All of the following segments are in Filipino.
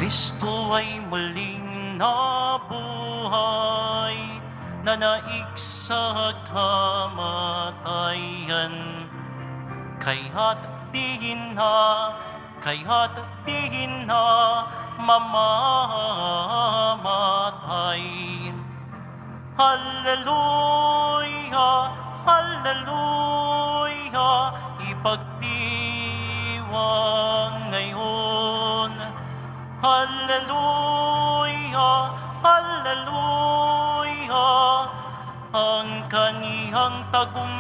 Kristo ay muling nabuhay, nanaig sa kamatayan. Kaya't di na mamamatay. Hallelujah, hallelujah, ipagdiwang ngayon. Hallelujah, hallelujah, ang kaniyang tagumpay.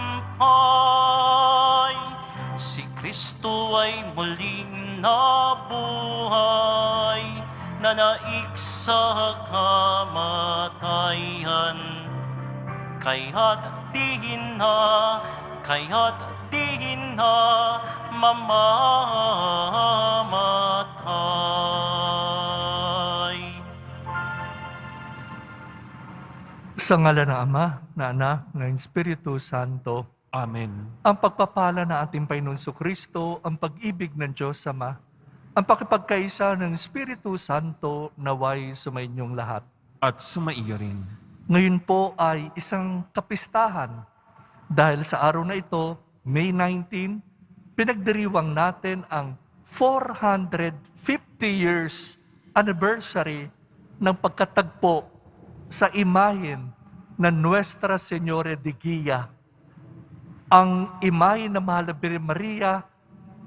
Si Kristo ay muling nabuhay, nanaig sa kamatayan. Kaya't di na mamamatay. Sa ngalan ng Ama, na Anak, ng Espiritu Santo. Amen. Ang pagpapala ng ating Panginoon Kristo, ang pag-ibig ng Diyos Ama, ang pakipagkaisa ng Espiritu Santo naway sumainyong lahat. At sumaiyo rin. Ngayon po ay isang kapistahan dahil sa araw na ito, May 19, pinagdiriwang natin ang 450 years anniversary ng pagkatagpo sa imahen ng Nuestra Señora de Guia. Ang imahen ng Mahal na Birhen Maria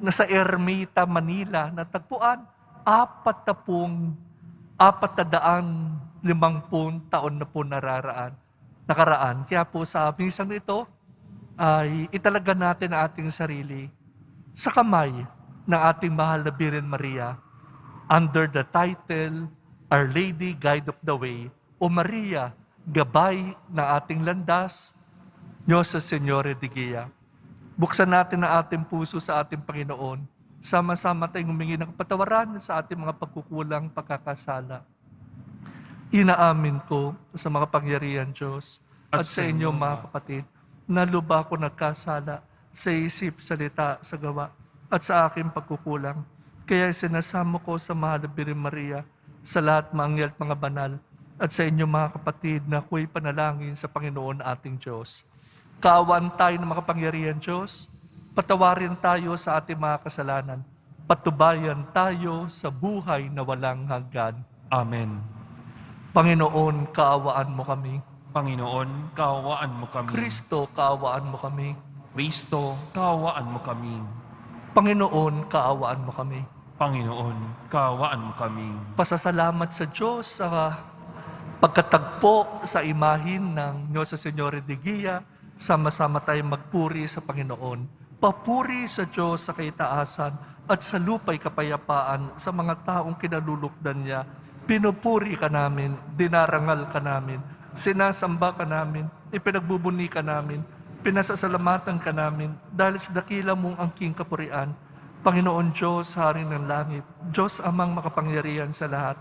na sa Ermita, Manila, natagpuan 450 taon na po nakaraan. Kaya po sa misang ito, ay italaga natin ang ating sarili sa kamay ng ating Mahal na Birhen Maria under the title, Our Lady Guide of the Way, o Maria, gabay ng ating landas, Nuestra Señora de Guia. Buksan natin ang ating puso sa ating Panginoon. Sama-sama tayong humingi ng kapatawaran sa ating mga pagkukulang, pagkakasala. Inaamin ko sa mga pangyarihan Diyos at sa inyo mga kapatid, na luba ko nagkasala sa isip, salita, sa gawa at sa aking pagkukulang. Kaya sinasamo ko sa Mahal na Birhen Maria, sa lahat mga anghel at mga banal, at sa inyo mga kapatid na ako'y panalangin sa Panginoon ating Diyos. Kaawaan tayo ng makapangyarihan Diyos, patawarin tayo sa ating mga kasalanan, patubayan tayo sa buhay na walang hanggan. Amen. Panginoon, kaawaan mo kami. Panginoon, kaawaan mo kami. Kristo, kaawaan mo kami. Kristo, kaawaan mo kami. Panginoon, kaawaan mo kami. Panginoon, kaawaan mo kami. Pasasalamat sa Diyos sa pagkatagpo sa imahin ng Nuestra Señora de Guia, sama-sama tayong magpuri sa Panginoon. Papuri sa Diyos sa kaitaasan at sa lupa'y kapayapaan sa mga taong kinalulukdan niya. Pinupuri ka namin, dinarangal ka namin, sinasamba ka namin, ipinagbubuni ka namin, pinasasalamatan ka namin dahil sa dakila mong angking kapurian. Panginoon Diyos, Hari ng langit, Diyos amang makapangyarihan sa lahat,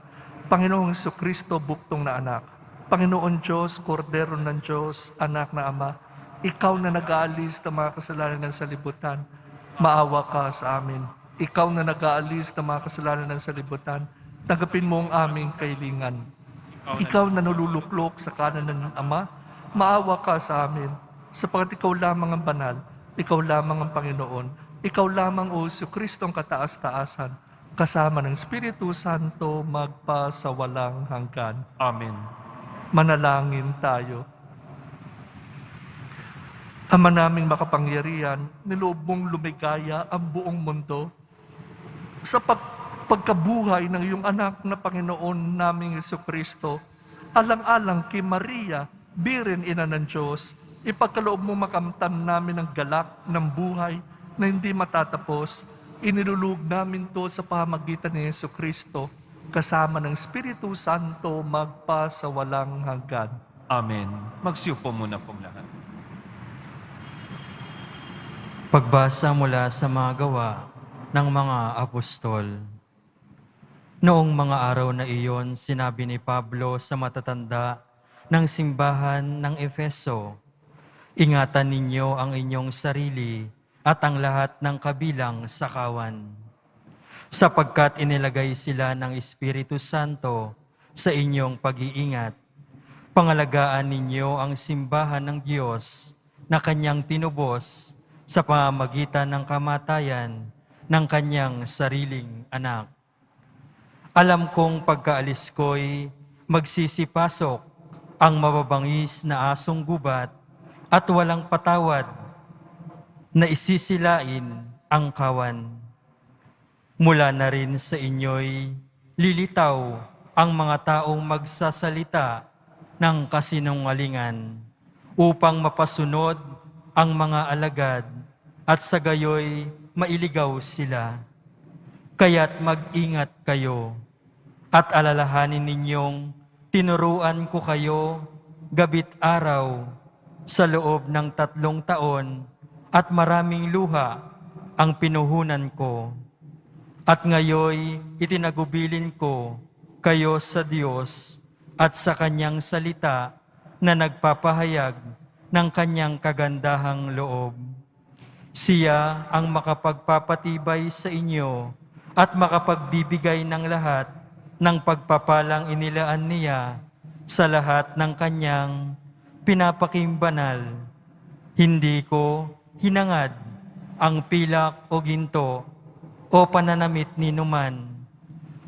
Panginoong Jesucristo, buktong na anak, Panginoon Diyos, Kordero ng Diyos, anak na Ama, Ikaw na nag-aalis ng mga kasalanan ng salibutan, maawa ka sa amin. Ikaw na nag-aalis ng mga kasalanan ng salibutan, tanggapin mo ang aming kailingan. Ikaw na naluluklok sa kanan ng Ama, maawa ka sa amin, sapagkat ikaw lamang ang banal, ikaw lamang ang Panginoon, ikaw lamang o Jesucristo ang kataas-taasan, kasama ng Espiritu Santo magpa sa walang hanggan. Amen. Manalangin tayo. Ama naming makapangyarihan, niloob mong lumigaya ang buong mundo sa pagkabuhay ng iyong anak na Panginoon naming Jesucristo, alang-alang kay Maria, Birhen Ina ng Diyos, ipagkaloob mo makamtan namin ang galak ng buhay na hindi matatapos. Inilulug namin to sa pamagitan ni Jesucristo, kasama ng Espiritu Santo magpa sa walang hanggan. Amen. Magsiupo muna po lahat. Pagbasa mula sa mga gawa ng mga apostol. Noong mga araw na iyon, sinabi ni Pablo sa matatanda ng simbahan ng Efeso, ingatan ninyo ang inyong sarili at ang lahat ng kabilang sa kawan. sapagkat inilagay sila ng Espiritu Santo sa inyong pag-iingat. Pangalagaan ninyo ang simbahan ng Diyos na kanyang tinubos sa pamamagitan ng kamatayan ng kanyang sariling anak. Alam kong pagkaalis ko'y magsisipasok ang mababangis na asong gubat at walang patawad na isisilain ang kawan. Mula na rin sa inyo'y lilitaw ang mga taong magsasalita ng kasinungalingan upang mapasunod ang mga alagad at sa gayoy mailigaw sila. Kaya't mag-ingat kayo at alalahanin ninyong tinuruan ko kayo gabit araw sa loob ng 3 taon at maraming luha ang pinuhunan ko. At ngayoy itinagubilin ko kayo sa Diyos at sa kanyang salita na nagpapahayag ng kanyang kagandahang loob. Siya ang makapagpapatibay sa inyo at makapagbibigay ng lahat ng pagpapalang inilaan niya sa lahat ng kanyang pinapakimbanal. Hindi ko hinangad ang pilak o ginto o pananamit ni numan.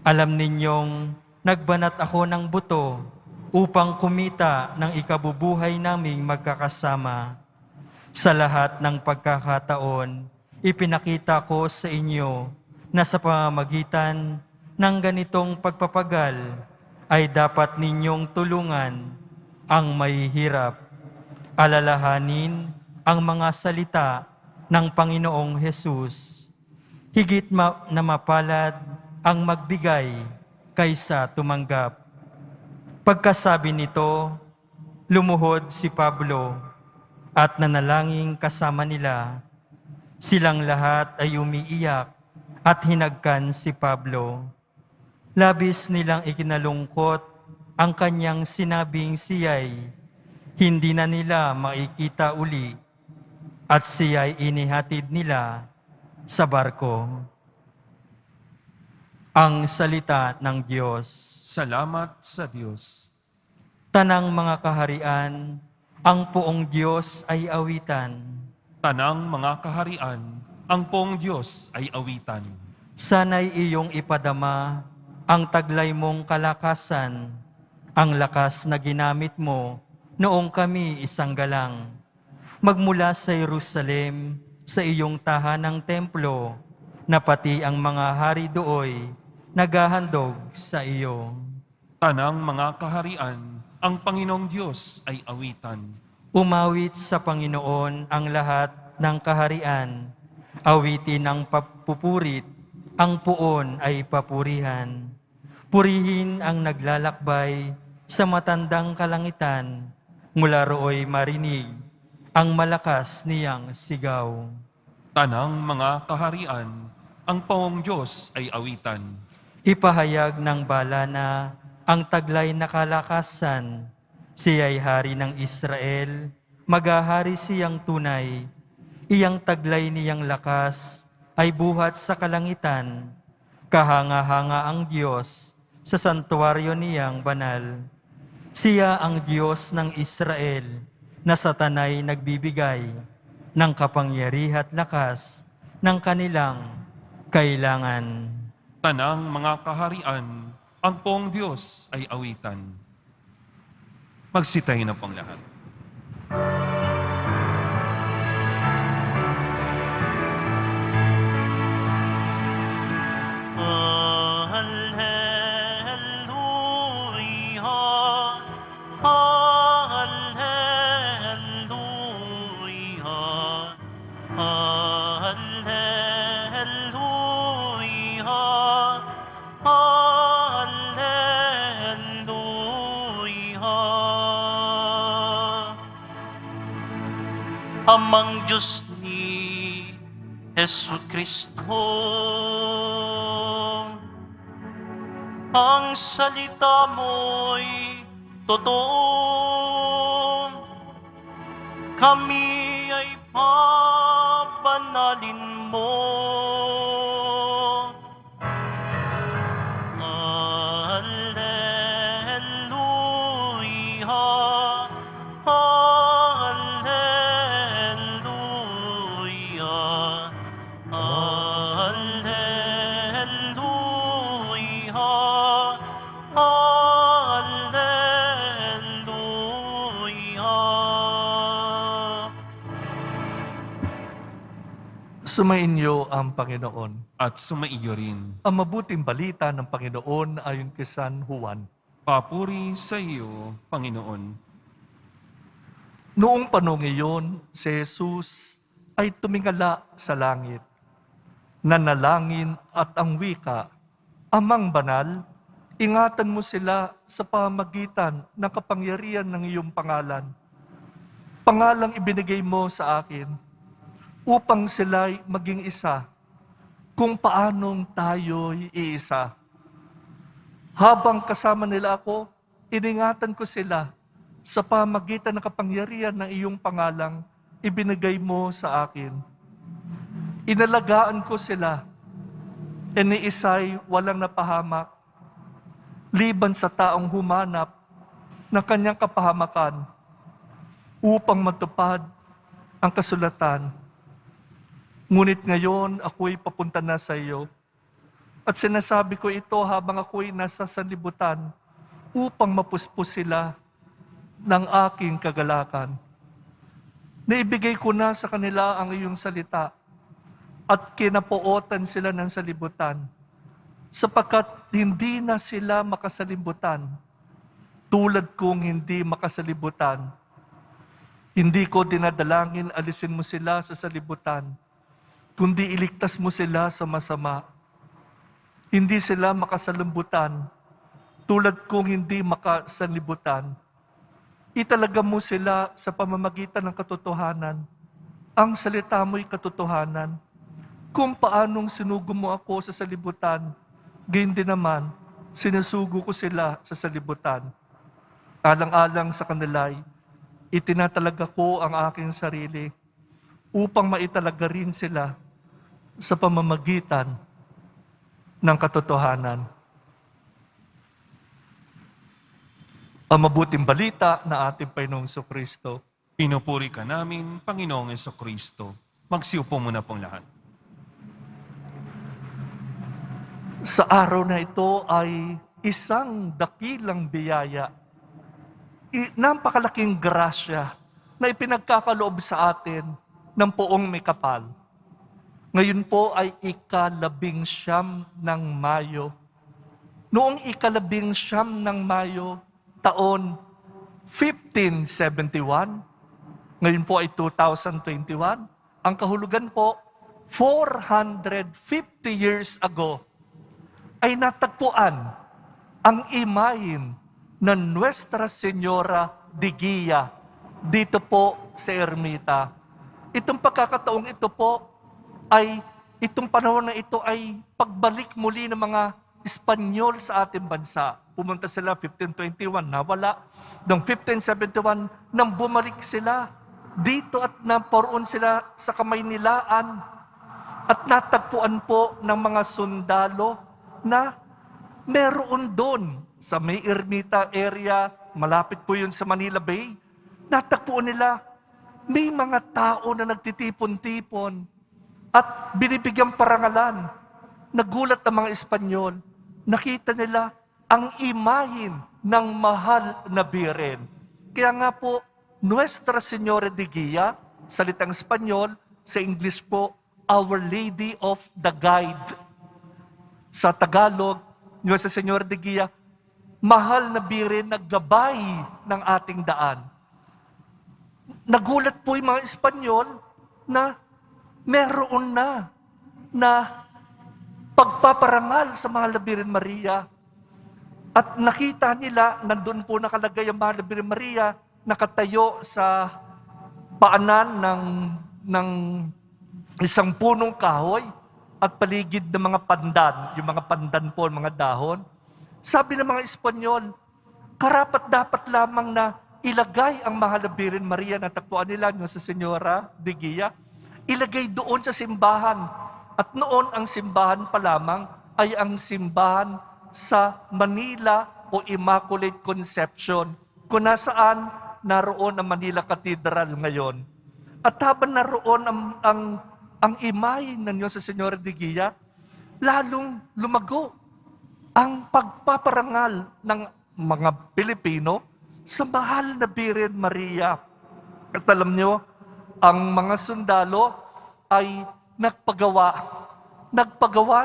Alam ninyong nagbanat ako ng buto upang kumita ng ikabubuhay naming magkakasama. Sa lahat ng pagkakataon, ipinakita ko sa inyo na sa pamamagitan ng ganitong pagpapagal ay dapat ninyong tulungan ang mahihirap. Alalahanin ang mga salita ng Panginoong Hesus. Higit na mapalad ang magbigay kaysa tumanggap. Pagkasabi nito, lumuhod si Pablo at nanalangin kasama nila. Silang lahat ay umiiyak at hinagkan si Pablo. Labis nilang ikinalungkot ang kanyang sinabing siya'y hindi na nila makikita uli at siya'y inihatid nila sa barko. Ang salita ng Diyos. Salamat sa Diyos. Tanang mga kaharian, ang poong Diyos ay awitan. Tanang mga kaharian, ang poong Diyos ay awitan. Sana'y iyong ipadama ang taglay mong kalakasan, ang lakas na ginamit mo noong kami isang galang. Magmula sa Jerusalem, sa iyong tahanang templo, na pati ang mga hari dooy naghahandog sa iyo. Tanang mga kaharian, ang Panginoong Diyos ay awitan. Umawit sa Panginoon ang lahat ng kaharian. Awitin ang papupurit, ang puon ay papurihan. Purihin ang naglalakbay sa matandang kalangitan. Mula rooy marinig ang malakas niyang sigaw. Tanang mga kaharian, ang poong Diyos ay awitan. Ipahayag ng bala na ang taglay na kalakasan. Siya'y hari ng Israel, maghahari siyang tunay. Iyang taglay niyang lakas ay buhat sa kalangitan. Kahanga-hanga ang Diyos sa santuaryo niyang banal. Siya ang Diyos ng Israel na sa tanay nagbibigay ng kapangyarihan at lakas ng kanilang kailangan. Tanang mga kaharian, ang poong Diyos ay awitan. Magsitahin na pong lahat. Hallelujah, hallelujah, hallelujah, hallelujah. Amang Diyos ni Jesu Kristo, ang salita mo'y totoo. Kami ay pabanalin mo. Sumainyo ang Panginoon. at sumaiyo rin. Ang mabuting balita ng Panginoon ayon kay San Juan. Papuri sa iyo, Panginoon. Noong panahon iyon, si Jesus ay tumingala sa langit. Nanalangin at ang wika, Amang banal, ingatan mo sila sa pamagitan ng kapangyarihan ng iyong pangalan. Pangalang ibinigay mo sa akin, upang sila'y maging isa, kung paanong tayo'y iisa. Habang kasama nila ako, iningatan ko sila sa pamagitan ng kapangyarihan ng iyong pangalang ibinigay mo sa akin. Inalagaan ko sila, iniisay walang napahamak, liban sa taong humanap ng kanyang kapahamakan upang matupad ang kasulatan. Ngunit ngayon, ako'y papunta na sa iyo. At sinasabi ko ito habang ako'y nasa sanlibutan upang mapuspos sila ng aking kagalakan. Naibigay ko na sa kanila ang iyong salita at kinapootan sila ng salibutan sapagkat hindi na sila makasalibutan tulad kong hindi makasalibutan. Hindi ko dinadalangin alisin mo sila sa salibutan, kundi iligtas mo sila sa masama. Hindi sila makasalimbutan, tulad kong hindi makasalibutan. Italaga mo sila sa pamamagitan ng katotohanan. Ang salita mo'y katotohanan. Kung paanong sinugo mo ako sa salibutan, gayon din naman, sinusugo ko sila sa salibutan. Alang-alang sa kanila'y, itinatalaga ko ang aking sarili upang maitalaga rin sila sa pamamagitan ng katotohanan. Ang mabuting balita na ating Panginoong Jesucristo. Pinupuri ka namin, Panginoong Jesucristo. Magsiupo muna pong lahat. Sa araw na ito ay isang dakilang biyaya, napakalaking grasya na ipinagkakaloob sa atin ng Poong May Kapal. Ngayon po ay ika-19 ng Mayo. Noong ika-19 ng Mayo, taon 1571, ngayon po ay 2021, ang kahulugan po, 450 years ago, ay natagpuan ang imahin ng Nuestra Señora de Guia dito po sa Ermita. Itong pagkakataong ito po ay, itong panahon na ito ay pagbalik muli ng mga Espanyol sa ating bansa. Pumunta sila 1521, nawala. Noong 1571, nang bumalik sila dito at naparoon sila sa Kamaynilaan at natagpuan po ng mga sundalo na meron doon sa may Ermita area, malapit po yun sa Manila Bay, natagpuan nila may mga tao na nagtitipon-tipon at binibigyan parangalan. Nagulat ang mga Espanyol, nakita nila ang imahin ng mahal na Birhen. Kaya nga po, Nuestra Señora de Guia, salitang Espanyol, sa English po, Our Lady of the Guide. Sa Tagalog, Nuestra Señora de Guia, mahal na Birhen na gabay ng ating daan. Nagulat po yung mga Espanyol na meron na pagpaparangal sa mahal na Birhen Maria. At nakita nila, nandun po nakalagay ang mahal na Birhen Maria, nakatayo sa paanan ng isang punong kahoy at paligid ng mga pandan, yung mga pandan po, mga dahon. Sabi ng mga Espanyol, karapat dapat lamang na ilagay ang mahal na Birhen Maria na tagpuan nila sa Señora de Guia, ilagay doon sa simbahan. At noon ang simbahan pa lamang ay ang simbahan sa Manila o Immaculate Conception, kung nasaan naroon ang Manila Cathedral ngayon. At habang naroon ang imahin ng Diyos sa Señora de Guia, lalong lumago ang pagpaparangal ng mga Pilipino sa mahal na Birhen Maria. At alam nyo, ang mga sundalo ay nagpagawa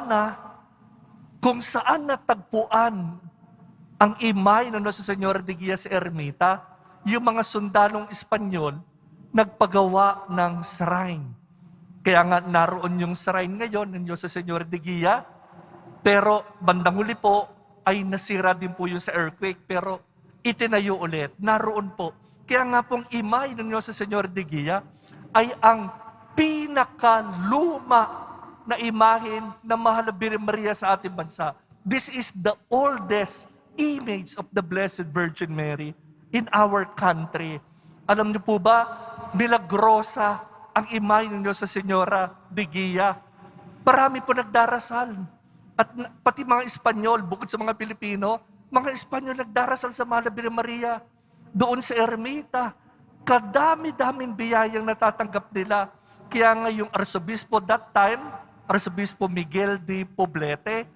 na kung saan natagpuan ang imay ng Nuestra Señora de Guía sa ermita, yung mga sundalong Espanyol nagpagawa ng shrine. Kaya nga naroon yung shrine ngayon ng Nuestra Señora de Guía, pero bandang huli po ay nasira din po yung sa earthquake, pero itinayo ulit. Naroon po. Kaya nga pong imay ng Nuestra Señora de Guía ay ang pinakaluma na imahen ng Mahal na Birhen Maria sa ating bansa. This is the oldest image of the Blessed Virgin Mary in our country. Alam niyo po ba, milagrosa ang imay ng Nuestra Señora de Guía. Marami po nagdarasal. At pati mga Espanyol, bukod sa mga Pilipino, mga Espanyol nagdarasal sa Mahal na Birhen Maria doon sa ermita. Kadami-daming biyayang natatanggap nila. Kaya nga yung Arsobispo that time, Arsobispo Miguel de Poblete,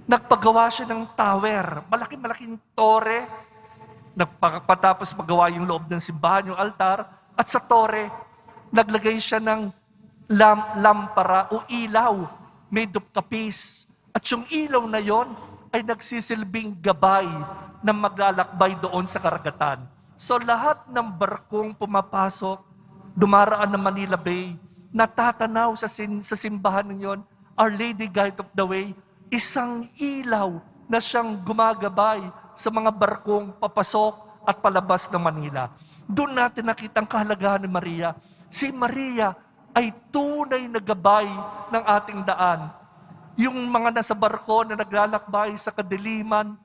nagpagawa siya ng tower, malaking-malaking tore. Nagpatapos pagawa yung loob ng simbahan, yung altar, at sa tore, naglagay siya ng lampara o ilaw made of kapis. At yung ilaw na yon ay nagsisilbing gabay na maglalakbay doon sa karagatan. So lahat ng barkong pumapasok, dumaraan ng Manila Bay, natatanaw sa simbahan ninyon, Our Lady Guide of the Way, isang ilaw na siyang gumagabay sa mga barkong papasok at palabas ng Manila. Doon natin nakita ang kahalagahan ni Maria. Si Maria ay tunay na gabay ng ating daan. Yung mga nasa barko na naglalakbay sa kadiliman,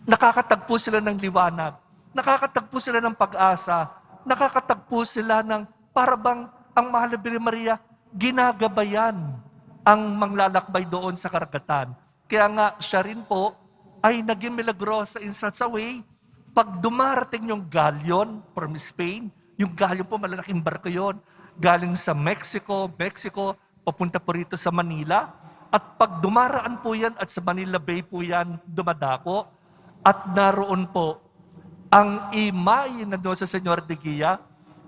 nakakatagpo sila ng liwanag, nakakatagpo sila ng pag-asa, nakakatagpo sila ng parabang ang Mahal na Birhen Maria, ginagabayan ang manglalakbay doon sa karagatan. Kaya nga siya rin po ay naging milagrosa in such a way, pag dumarating yung galleon from Spain, yung galleon po malalaking barko yon, galing sa Mexico, papunta po rito sa Manila, at pag dumaraan po yan at sa Manila Bay po yan dumadako, at naroon po ang imay na doon sa Señora de Guía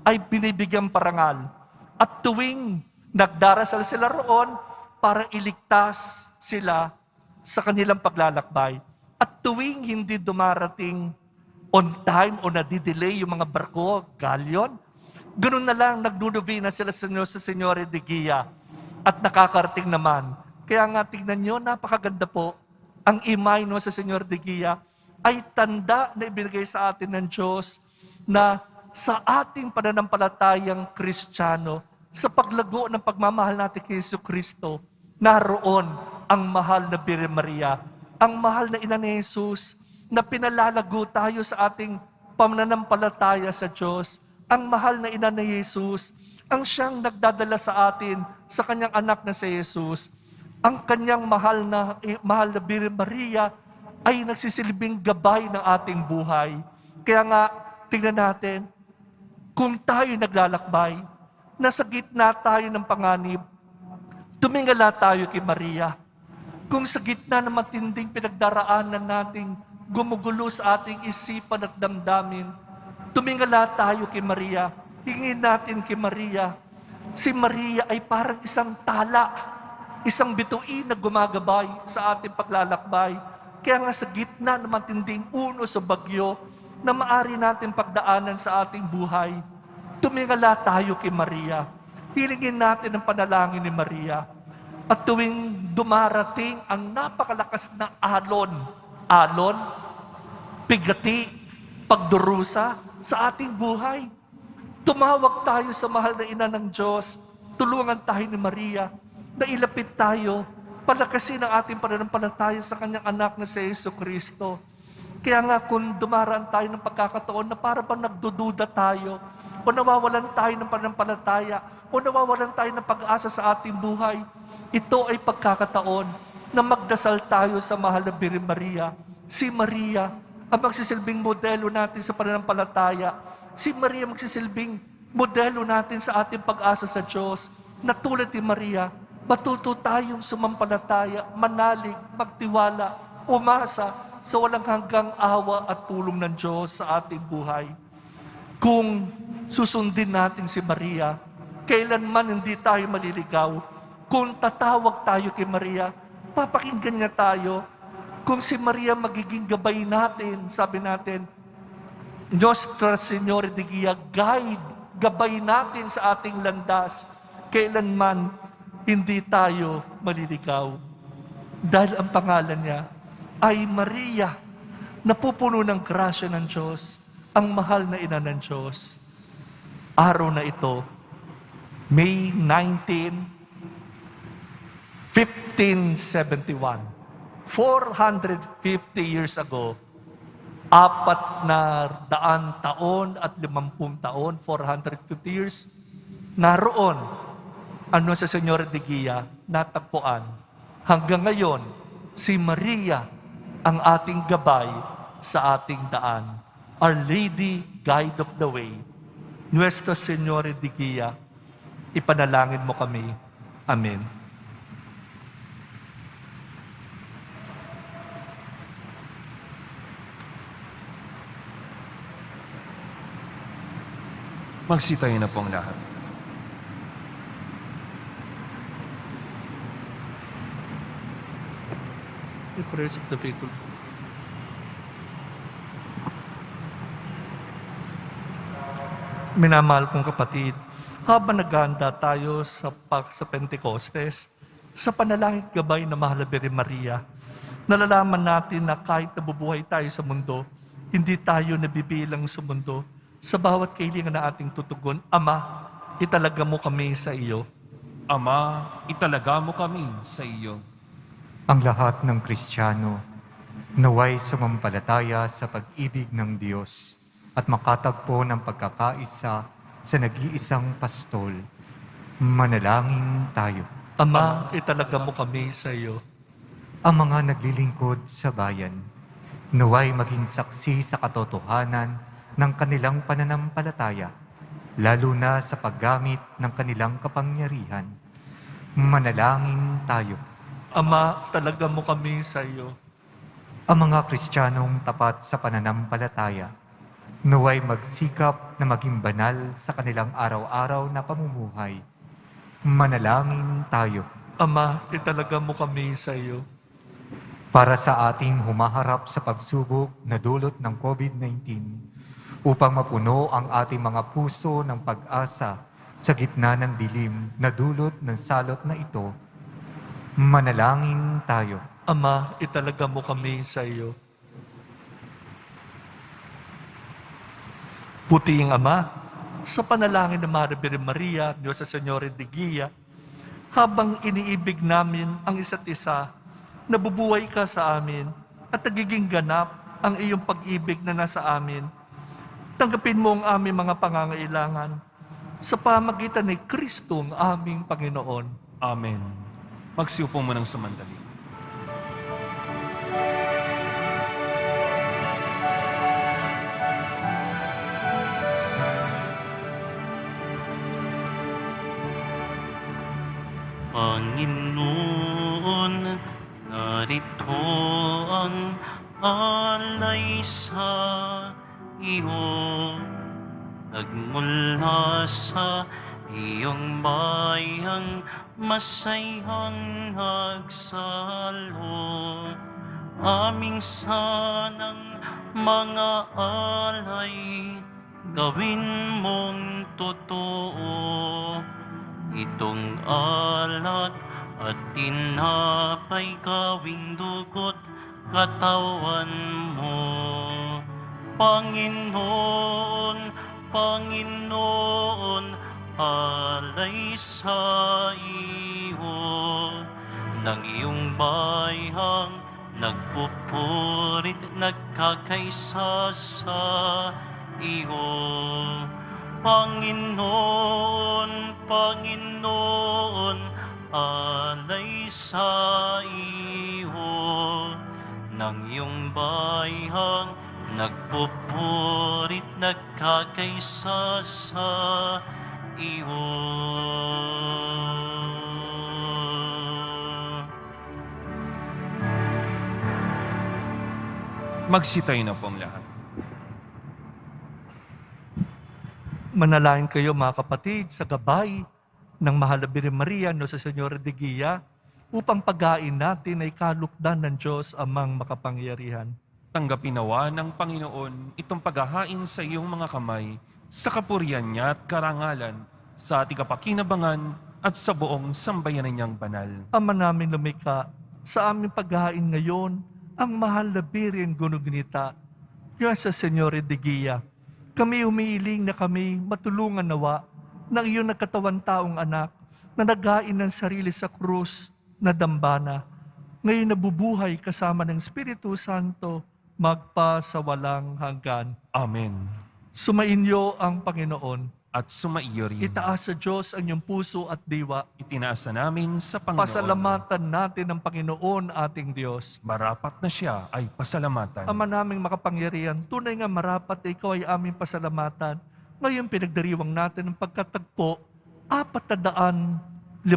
ay binibigyan parangal. At tuwing nagdarasal sila roon para iligtas sila sa kanilang paglalakbay. At tuwing hindi dumarating on time o nadidelay yung mga barko, galleon, ganun na lang nagduduvina sila sa Señora de Guía at nakakarating naman. Kaya nga tingnan nyo, napakaganda po, ang imay no sa Señora de Guía ay tanda na ibinigay sa atin ng Diyos na sa ating pananampalatayang Kristiyano, sa paglago ng pagmamahal natin kay Jesucristo, naroon ang Mahal na Birhen Maria, ang mahal na ina ni Jesus, na pinalalago tayo sa ating pananampalataya sa Diyos, ang mahal na ina ni Jesus, ang siyang nagdadala sa atin sa kanyang anak na si Jesus, ang kanyang mahal na Birhen Maria ay nagsisilbing gabay ng ating buhay. Kaya nga, tingnan natin, kung tayo naglalakbay, nasa gitna tayo ng panganib, tumingala tayo kay Maria. Kung sa gitna ng matinding pinagdaraanan nating gumugulo sa ating isipan at damdamin, tumingala tayo kay Maria. Hingin natin kay Maria. Si Maria ay parang isang tala, isang bituin na gumagabay sa ating paglalakbay. Kaya nga sa gitna ng matinding unos o bagyo na maari natin pagdaanan sa ating buhay, tumingala tayo kay Maria. Hilingin natin ang panalangin ni Maria. At tuwing dumarating ang napakalakas na alon, pigati, pagdurusa sa ating buhay, tumawag tayo sa mahal na ina ng Diyos, tulungan tayo ni Maria, na ilapit tayo, palakasin ang ating pananampalataya sa kanyang anak na si Jesucristo. Kaya nga kung dumaraan tayo ng pagkakataon na para bang nagdududa tayo, o nawawalan tayo ng pananampalataya, o nawawalan tayo ng pag-asa sa ating buhay, ito ay pagkakataon na magdasal tayo sa mahal na Birhen Maria. Si Maria ang magsisilbing modelo natin sa pananampalataya. Si Maria magsisilbing modelo natin sa ating pag-asa sa Diyos. Na tulad ni Maria, matuto tayong sumampalataya, manalig, magtiwala, umasa sa walang hanggang awa at tulong ng Diyos sa ating buhay. Kung susundin natin si Maria, kailanman hindi tayo maliligaw. Kung tatawag tayo kay Maria, papakinggan niya tayo. Kung si Maria magiging gabay natin, sabi natin, Nostra Señora de Guia, guide, gabay natin sa ating landas. Kailanman hindi tayo maliligaw. Dahil ang pangalan niya ay Maria, napupuno ng grasya ng Diyos, ang mahal na ina ng Diyos. Araw na ito, May 19, 1571, 450 years ago, 400 taon at 50 taon, 450 years, naroon ano sa Señora de Guia, natagpuan. Hanggang ngayon, si Maria ang ating gabay sa ating daan. Our Lady, Guide of the Way. Nuestra Señora de Guia, ipanalangin mo kami. Amen. Magsitayo na po ang lahat. The prayers of the faithful. Minamahal kong kapatid, habang naghahanda tayo sa Pentecostes, sa panalangin gabay na Mahal na Birhen Maria, nalalaman natin na kahit nabubuhay tayo sa mundo, hindi tayo nabibilang sa mundo. Sa bawat kailangan na ating tutugon, Ama, italaga mo kami sa iyo. Ama, italaga mo kami sa iyo. Ang lahat ng Kristiyano naway sumampalataya sa pag-ibig ng Diyos at makatagpo ng pagkakaisa sa nag-iisang pastol. Manalangin tayo. Ama, italaga mo kami sa iyo. Ang mga naglilingkod sa bayan, naway maging saksi sa katotohanan ng kanilang pananampalataya, lalo na sa paggamit ng kanilang kapangyarihan. Manalangin tayo. Ama, talaga mo kami sa iyo. Ang mga Kristiyanong tapat sa pananampalataya, naway magsikap na maging banal sa kanilang araw-araw na pamumuhay. Manalangin tayo. Ama, italaga mo kami sa iyo. Para sa ating humaharap sa pagsubok na dulot ng COVID-19, upang mapuno ang ating mga puso ng pag-asa sa gitna ng dilim na dulot ng salot na ito, manalangin tayo. Ama, italaga mo kami sa iyo. Puting Ama, sa panalangin ng Mahal na Birhen Maria, Diyos sa Señora de Guia, habang iniibig namin ang isa't isa, nabubuhay ka sa amin at nagiging ganap ang iyong pag-ibig na nasa amin. Tanggapin mo ang aming mga pangangailangan sa pamagitan ni Kristong aming Panginoon. Amen. Magsiupo mo ng samandali. Panginoon, narito ang alay sa iyo. Nagmula sa iyong bayang masayang nagsalo. Aming sanang mga alay, gawin mong totoo. Itong alak at tinapay gawing dugot katawan mo. Panginoon, Panginoon, alay sa iyo. Ng iyong bayang nagpupurit, nagkakaisa sa iyo. Panginoon, Panginoon, alay sa iyo. Ng iyong bayang nagpupurit, nagkakaisa sa iyo. Magsitayo na po ang lahat. Manalangin kayo mga kapatid sa gabay ng Mahal na Birhen Maria, Nuestra Señora de Guia, upang paghain natin ay kalukdan ng Diyos Amang makapangyarihan. Tanggapin nawa ng Panginoon itong paghahain sa iyong mga kamay sa kapurihan niya at karangalan sa ating kapakinabangan at sa buong sambayanan niyang banal. Ama namin lumikha, sa aming paghahain ngayon, ang Mahal na Birhen Gunugunita, Nuestra Señora de Guia, kami umiiling na kami matulungan nawa ng iyong nagkatawan taong anak na naghain ng sarili sa krus na dambana, ngayon nabubuhay kasama ng Espiritu Santo magpa sa walang hanggan. Amen. Sumainyo ang Panginoon. At sumaiyo rin. Itaas sa Diyos ang iyong puso at diwa. Itinaasa namin sa Panginoon. Pasalamatan natin ang Panginoon ating Diyos. Marapat na siya ay pasalamatan. Ama naming makapangyarihan, tunay nga marapat na ikaw ay aming pasalamatan. Ngayon pinagdiriwang natin ang pagkatagpo, 450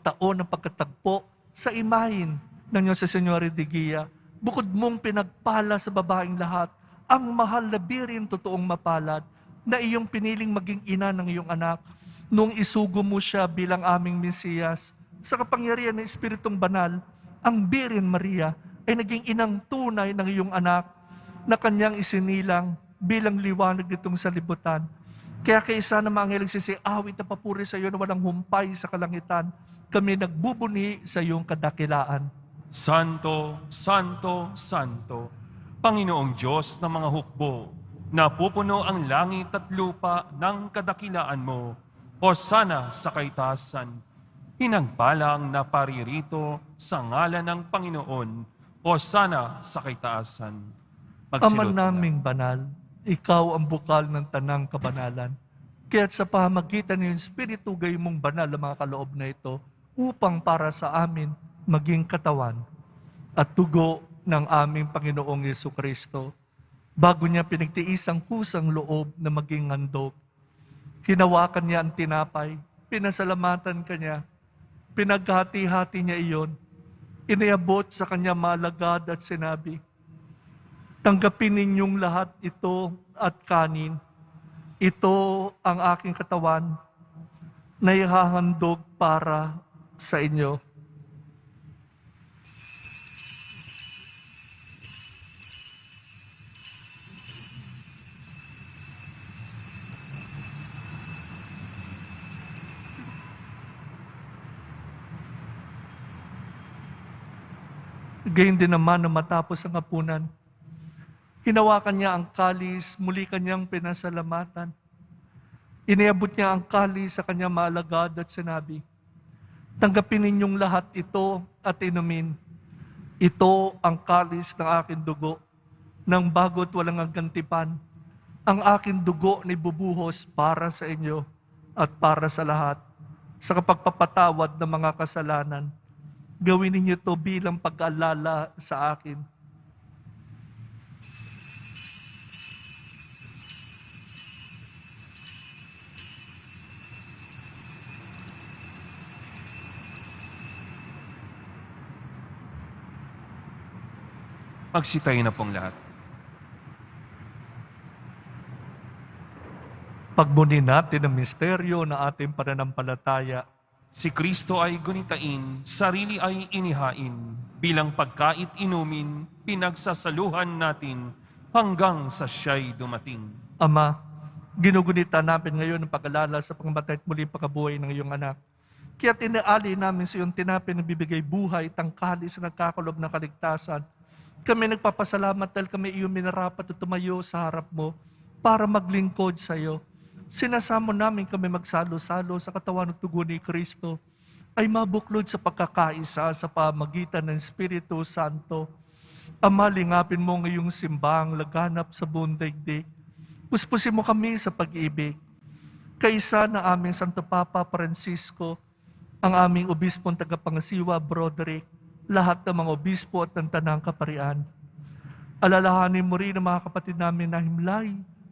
taon ng pagkatagpo sa imahin ng Nuestra Señora de Guia. Bukod mong pinagpala sa babaeng lahat, ang Mahal na Birhen totoong mapalad, na iyong piniling maging ina ng iyong anak, nung isugo mo siya bilang aming Mesiyas. Sa kapangyarihan ng Espiritong Banal, ang Birhen Maria ay naging inang tunay ng iyong anak na kanyang isinilang bilang liwanag nitong salibutan. Kaya kaisa na mga anghel awit na papuri sa iyo na walang humpay sa kalangitan, kami nagbubuni sa iyong kadakilaan. Santo, Santo, Santo, Panginoong Diyos ng mga hukbo, napupuno ang langit at lupa ng kadakilaan mo. Hosana sa kaitaasan. Pinagpalang na paririto sa ngalan ng Panginoon. Hosana sa kaitaasan. Ama naming banal, ikaw ang bukal ng tanang kabanalan. Kaya't sa pamamagitan ng Espiritu gayon mong banal ang mga kaloob na ito upang para sa amin maging katawan at dugo ng aming Panginoong Yesukristo. Bago niya pinagtiis ang kusang loob na maging handog, hinawakan niya ang tinapay, pinasalamatan kanya, pinaghati-hati niya iyon, iniabot sa kanya malagad at sinabi, tanggapin ninyong lahat ito at kanin. Ito ang aking katawan na ihahandog para sa inyo. Gayun din naman na matapos ang hapunan, hinawakan niya ang kalis, muli kanyang pinasalamatan. Iniabot niya ang kalis sa kanyang maalagad at sinabi, tanggapin ninyong lahat ito at inumin. Ito ang kalis ng aking dugo, ng bago't walang hanggantipan. Ang aking dugo na ibubuhos para sa inyo at para sa lahat, sa kapagpapatawad ng mga kasalanan. Gawin ninyo ito bilang pag-aalala sa akin. Magsitayo na pong lahat. Pagbunin natin ang misteryo na ating pananampalataya. Si Kristo ay gunitain, sarili ay inihain, bilang pagkait inumin, pinagsasaluhan natin hanggang sa siya'y dumating. Ama, ginugunita namin ngayon ang pag-alala sa pangmatay at muling pagkabuhay ng iyong anak. Kaya tinaali namin sa iyong tinapay na bibigay buhay, tangkali sa nagkakalob ng kaligtasan. Kami nagpapasalamat dahil kami iyong minarapat at tumayo sa harap mo para maglingkod sa iyo. Sinasamo namin kami magsalo-salo sa katawan at dugo ni Kristo ay mabuklod sa pagkakaisa sa pamagitan ng Espiritu Santo. Ama, lingapin mo ngayong simbang laganap sa buong daigdig. Puspusin mo kami sa pag-ibig. Kaisa na aming Santo Papa Francisco, ang aming obispong tagapangasiwa Broderick, lahat ng mga obispo at ng tanang kaparian. Alalahanin mo rin ang mga kapatid namin na himlay,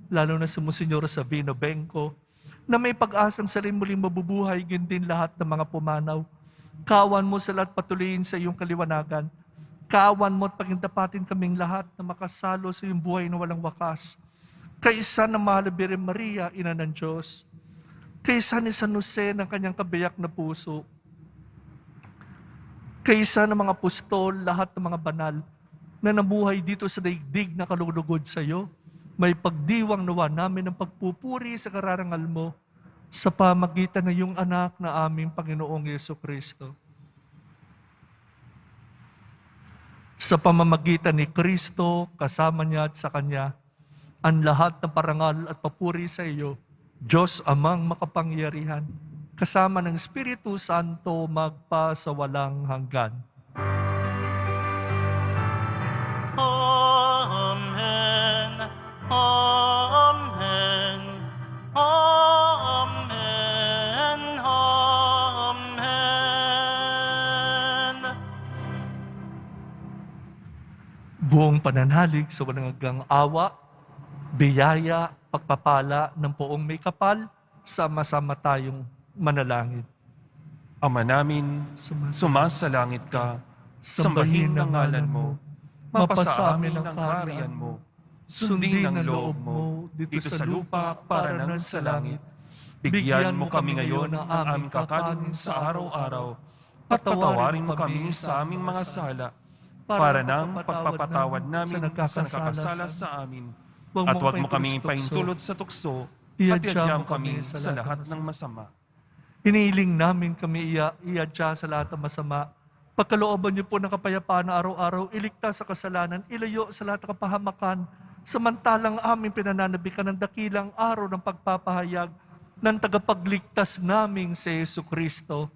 lalo na si Monsignor Sabino Benco, na may pag-asang sila muling mabubuhay, yun din lahat ng mga pumanaw. Kaawan mo sila at patuloyin sa iyong kaliwanagan. Kaawan mo at pagintapatin kaming lahat na makasalo sa iyong buhay na walang wakas. Kaisa ng Mahal na Birhen Maria, Ina ng Diyos. kaysa ni San Jose ng kanyang kabiyak na puso, kaysa ng mga apostol, lahat ng mga banal na nabuhay dito sa daigdig na kalulugod sa iyo, may pagdiwang nawa namin ng pagpupuri sa kararangal mo sa pamagitan ng iyong anak na aming Panginoong Yesu-Kristo. Sa pamamagitan ni Kristo, kasama niya at sa Kanya, ang lahat ng parangal at papuri sa iyo, Diyos Amang makapangyarihan, kasama ng Espiritu Santo magpa sa walang hanggan. Amen. Amen. Amen. Amen. Buong pananalig sa walang hanggang awa, biyaya, pagpapala ng poong may kapal, sama-sama tayong manalangin. Ama namin, sumasalangit ka, sambahin ang ngalan mo, mapasa amin ang kaharian mo, sundin ang loob mo, dito sa lupa para nang sa langit. Bigyan mo kami ngayon ng aming kakanin sa araw-araw, at patawarin mo kami sa aming mga sala, para nang pagpapatawad namin sa nakakasala sa amin. At huwag mo kaming paintulot sa tukso, at iadya mo kami sa lahat ng masama. Hinihiling namin kami iadya sa lahat ng masama. Pagkalooban niyo po ng kapayapaan na araw-araw, iligtas sa kasalanan, ilayo sa lahat ng kapahamakan, samantalang aming pinananabikan ng dakilang araw ng pagpapahayag ng tagapagligtas naming si Jesucristo.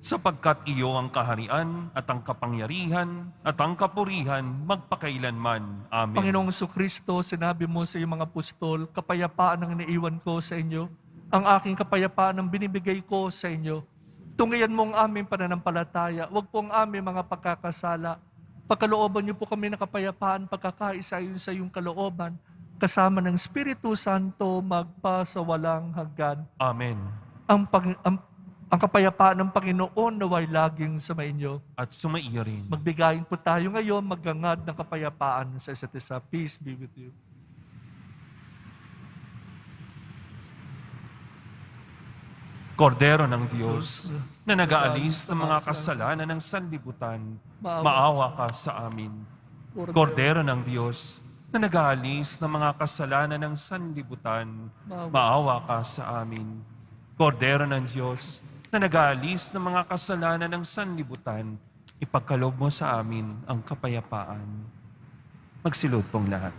Sapagkat iyo ang kaharian at ang kapangyarihan at ang kapurihan magpakailanman. Amen. Panginoong Jesucristo, sinabi mo sa iyong mga apostol, kapayapaan ang iniiwan ko sa inyo, ang aking kapayapaan ang binibigay ko sa inyo. Tungayan mo ang aming pananampalataya, huwag po ang aming mga pagkakasala. Pagkalooban niyo po kami ng kapayapaan, pagkakaisa ayon sa iyong kalooban, kasama ng Espiritu Santo magpa sa walang hanggan. Amen. Ang kapayapaan ng Panginoon naway laging sa inyo. At sumaiyo rin. Magbigayin po tayo ngayon, maggangad ng kapayapaan sa isa't isa. Peace be with you. Kordero ng Diyos, na nag-aalis ng mga kasalanan ng sanlibutan, maawa ka sa amin. Kordero ng Diyos, na nag-aalis ng mga kasalanan ng sanlibutan, maawa ka sa amin. Kordero ng Diyos, na nag-aalis ng mga kasalanan ng sanlibutan, ipagkaloob mo sa amin ang kapayapaan. Magsilod pong lahat.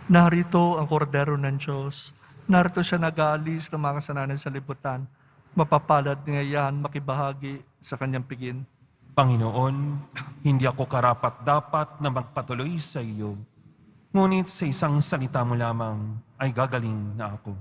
Narito ang kordero ng Diyos. Narito siya nag-aalis ng mga kasalanan sa libutan. Mapapalad niya yan makibahagi sa kanyang pigin. Panginoon, hindi ako karapat-dapat na magpatuloy sa iyo. Ngunit sa isang salita mo lamang ay gagaling na ako.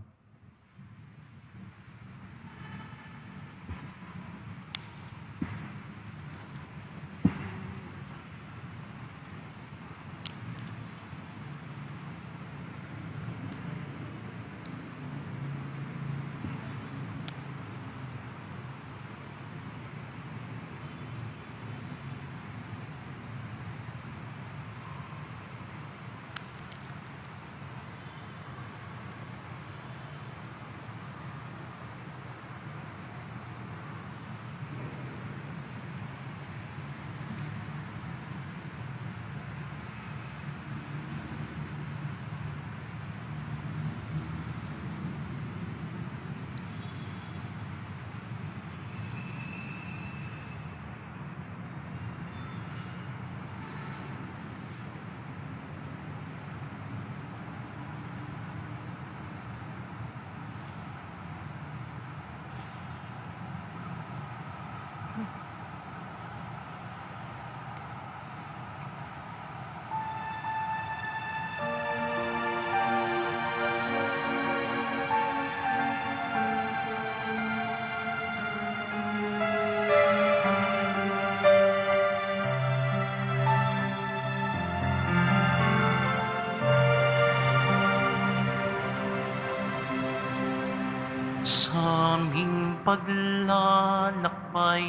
sa aming paglalakbay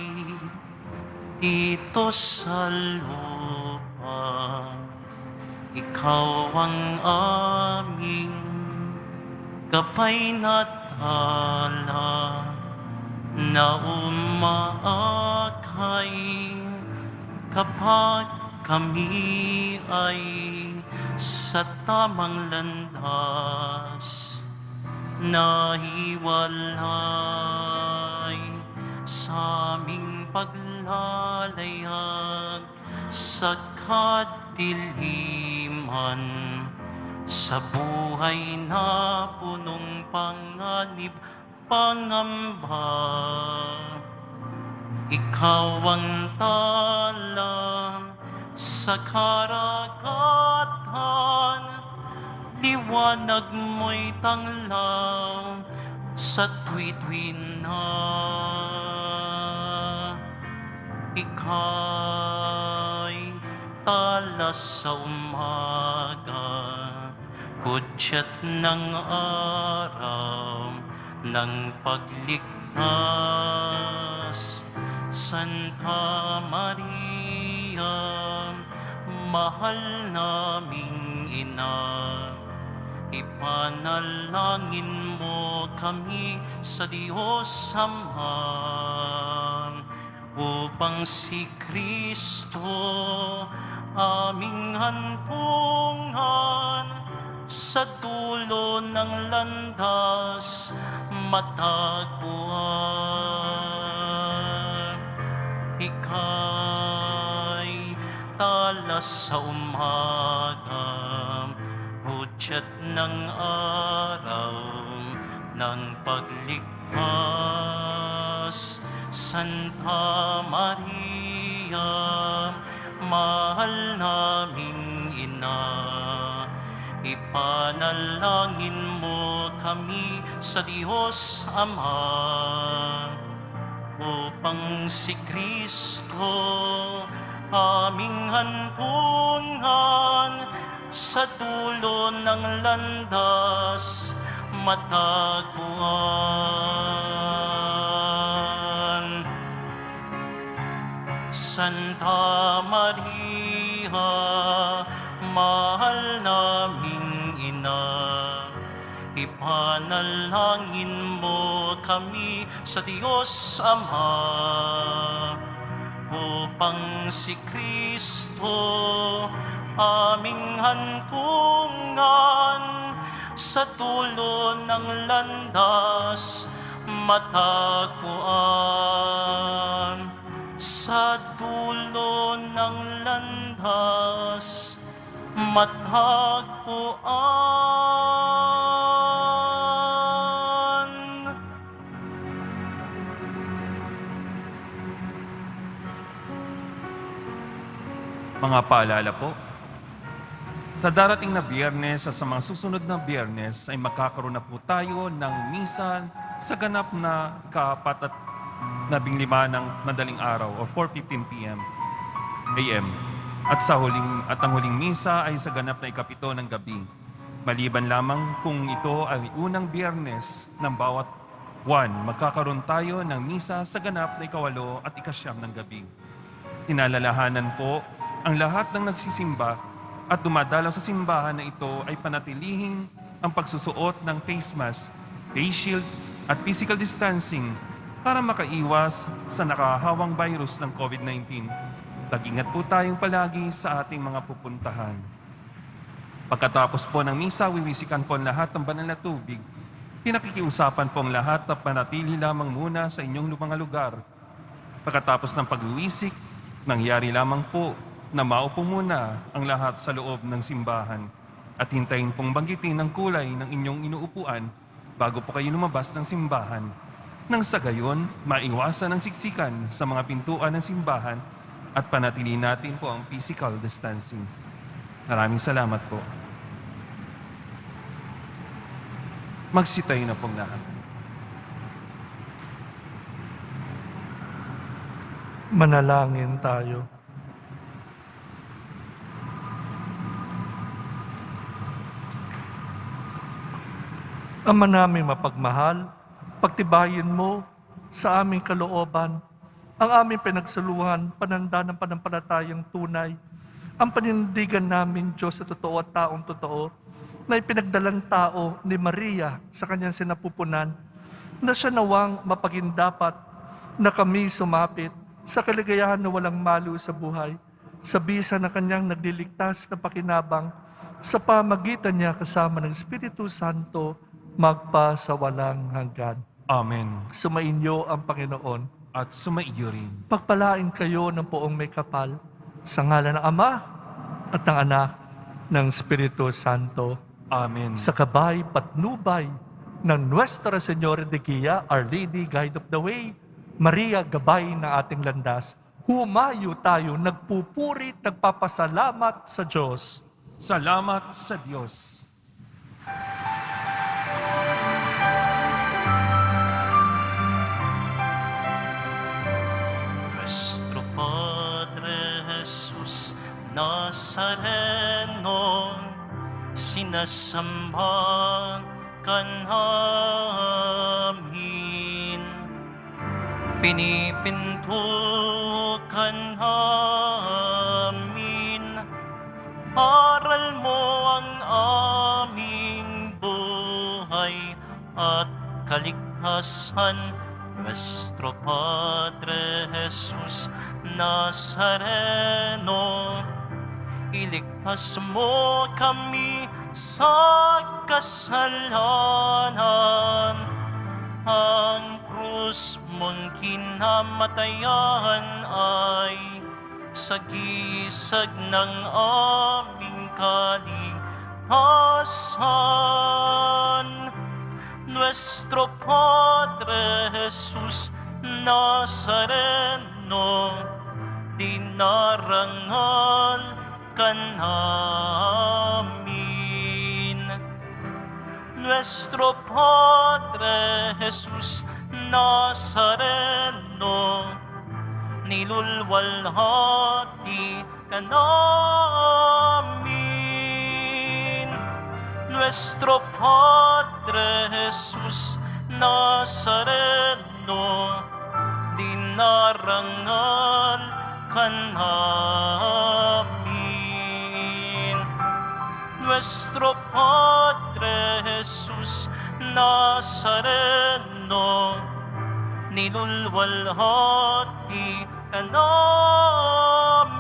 dito sa lupa. Ikaw ang aming gabay na tala na umaakay kapag kami ay sa tamang landas nahiwalay sa aming paglalayag sa kadiliman, sa buhay na punong panganib, pangamba. Ikaw ang tala sa karagatan, liwanag mo'y tanglaw sa tuwi-tuwi na. Ika'y tala sa umaga, hudyat ng araw ng pagligtas. Santa Maria, mahal naming ina, ipanalangin mo kami sa Diyos Ama, upang si Kristo aming hantungan sa dulo ng landas matagpuan. Ika'y tala sa umaga, hudyat ng araw ng pagligtas. Santa Maria, mahal naming ina, ipanalangin mo kami sa Diyos Ama, upang si Kristo aming hantungan sa dulo ng landas matagpuan. Santa Maria, mahal naming ina, ipanalangin mo kami sa Diyos Ama, upang si Kristo aming hantungan sa dulo ng landas matagpuan. Sa dulo ng landas matagpuan. Mga paalala po, sa darating na Biyernes at sa mga susunod na Biyernes ay magkakaroon na po tayo ng misa sa ganap na ka-15 ng madaling araw o 4:15 p.m. AM. At ang huling misa ay sa ganap na ikapito ng gabi. Maliban lamang kung ito ay unang Biyernes ng bawat buwan, magkakaroon tayo ng misa sa ganap na ikawalo at ikasyam ng gabi. Tinalalahanan po ang lahat ng nagsisimba at dumadalaw sa simbahan na ito ay panatilihing ang pagsusuot ng face mask, face shield at physical distancing para makaiwas sa nakahawang virus ng COVID-19. Mag-ingat po tayong palagi sa ating mga pupuntahan. Pagkatapos po ng misa, wiwisikan po ang lahat ng banal na tubig. Pinakikiusapan po ang lahat na panatili lamang muna sa inyong mga lugar. Pagkatapos ng pagwiwisik, nangyari lamang po na maupo muna ang lahat sa loob ng simbahan at hintayin pong banggitin ang kulay ng inyong inuupuan bago po kayo lumabas ng simbahan. Nang sa gayon, maiwasan ang siksikan sa mga pintuan ng simbahan at panatilihin natin po ang physical distancing. Maraming salamat po. Magsitayo na pong lahat. Manalangin tayo. Ama namin mapagmahal, pagtibayin mo sa aming kalooban ang aming pinagsaluhan, pananda ng panampalatayang tunay, ang panindigan namin, Diyos sa totoo at taong totoo, na ipinagdalang tao ni Maria sa kanyang sinapupunan, na siya nawang mapagindapat na kami sumapit sa kaligayahan na walang malu sa buhay, sa bisa na kanyang nagliligtas na pakinabang sa pamagitan niya kasama ng Espiritu Santo magpa sa walang hanggan. Amen. Sumainyo ang Panginoon. At sumaiyo rin. Pagpalain kayo ng poong may kapal sa ngalan ng Ama at ng Anak ng Espiritu Santo. Amen. Sa gabay patnubay ng Nuestra Señora de Guia, Our Lady Guide of the Way, Maria, gabay ng ating landas, humayo tayo, nagpupuri, nagpapasalamat sa Diyos. Salamat sa Diyos. Nuestro Padre Jesus Nazareno, sinasamba ka namin. Pinipinto ka namin, aral mo ang aming buhay at kaligtasan. Nuestro Padre Jesus Nazareno, iligtas mo kami sa kasalanan. Ang krus mong kinamatayan ay sagisag ng aming kaligtasan. Nuestro Padre Jesus Nazareno, dinarangal ka namin. Nuestro Padre Jesus Nazareno, nilulwalhati ka namin. Nuestro Padre Jesus Nazareno, dinarangal ka namin. Nuestro Padre Jesus Nazareno, nilulwalhati ka namin.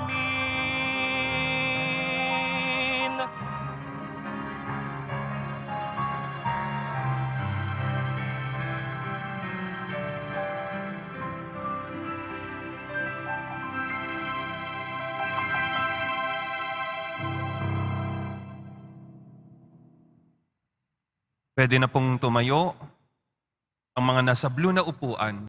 Pwede na pong tumayo ang mga nasa blue na upuan.